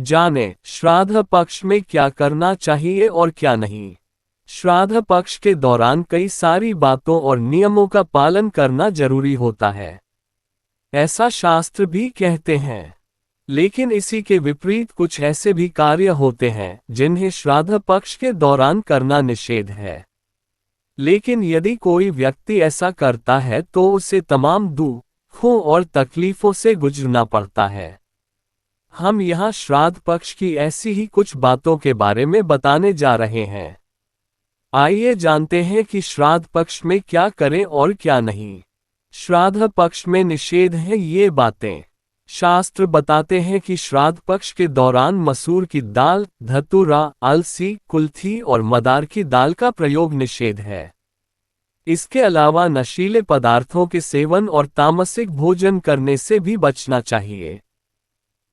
जाने श्राद्ध पक्ष में क्या करना चाहिए और क्या नहीं। श्राद्ध पक्ष के दौरान कई सारी बातों और नियमों का पालन करना जरूरी होता है, ऐसा शास्त्र भी कहते हैं। लेकिन इसी के विपरीत कुछ ऐसे भी कार्य होते हैं जिन्हें श्राद्ध पक्ष के दौरान करना निषेध है। लेकिन यदि कोई व्यक्ति ऐसा करता है तो उसे तमाम दुखों और तकलीफों से गुजरना पड़ता है। हम यहाँ श्राद्ध पक्ष की ऐसी ही कुछ बातों के बारे में बताने जा रहे हैं। आइए जानते हैं कि श्राद्ध पक्ष में क्या करें और क्या नहीं। श्राद्ध पक्ष में निषेध है ये बातें। शास्त्र बताते हैं कि श्राद्ध पक्ष के दौरान मसूर की दाल, धतूरा, अलसी, कुल्थी और मदार की दाल का प्रयोग निषेध है। इसके अलावा नशीले पदार्थों के सेवन और तामसिक भोजन करने से भी बचना चाहिए।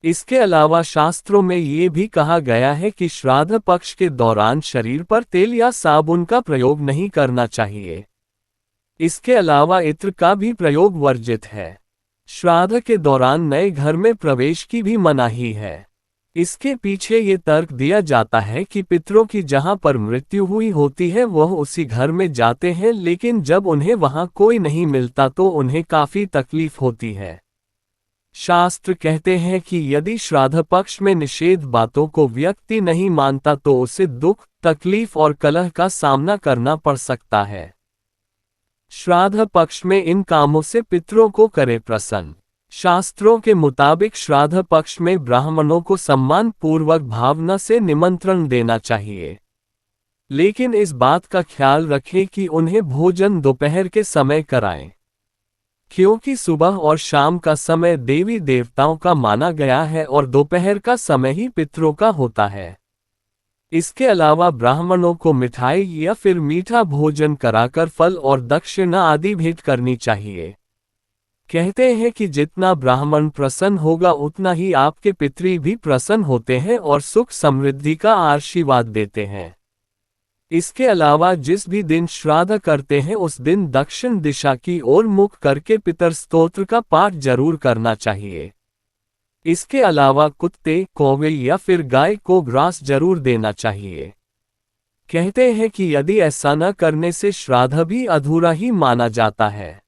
इसके अलावा शास्त्रों में ये भी कहा गया है कि श्राद्ध पक्ष के दौरान शरीर पर तेल या साबुन का प्रयोग नहीं करना चाहिए। इसके अलावा इत्र का भी प्रयोग वर्जित है। श्राद्ध के दौरान नए घर में प्रवेश की भी मनाही है। इसके पीछे ये तर्क दिया जाता है कि पितरों की जहां पर मृत्यु हुई होती है वह उसी घर में जाते हैं, लेकिन जब उन्हें वहां कोई नहीं मिलता तो उन्हें काफी तकलीफ होती है। शास्त्र कहते हैं कि यदि श्राद्ध पक्ष में निषेध बातों को व्यक्ति नहीं मानता तो उसे दुख, तकलीफ और कलह का सामना करना पड़ सकता है। श्राद्ध पक्ष में इन कामों से पितरों को करे प्रसन्न। शास्त्रों के मुताबिक श्राद्ध पक्ष में ब्राह्मणों को सम्मान पूर्वक भावना से निमंत्रण देना चाहिए, लेकिन इस बात का ख्याल रखें कि उन्हें भोजन दोपहर के समय कराएं, क्योंकि सुबह और शाम का समय देवी देवताओं का माना गया है और दोपहर का समय ही पितरों का होता है। इसके अलावा ब्राह्मणों को मिठाई या फिर मीठा भोजन कराकर फल और दक्षिणा आदि भेंट करनी चाहिए। कहते हैं कि जितना ब्राह्मण प्रसन्न होगा उतना ही आपके पितरी भी प्रसन्न होते हैं और सुख समृद्धि का आशीर्वाद देते हैं। इसके अलावा जिस भी दिन श्राद्ध करते हैं उस दिन दक्षिण दिशा की ओर मुख करके पितर स्तोत्र का पाठ जरूर करना चाहिए। इसके अलावा कुत्ते, कौवे या फिर गाय को ग्रास जरूर देना चाहिए। कहते हैं कि यदि ऐसा न करने से श्राद्ध भी अधूरा ही माना जाता है।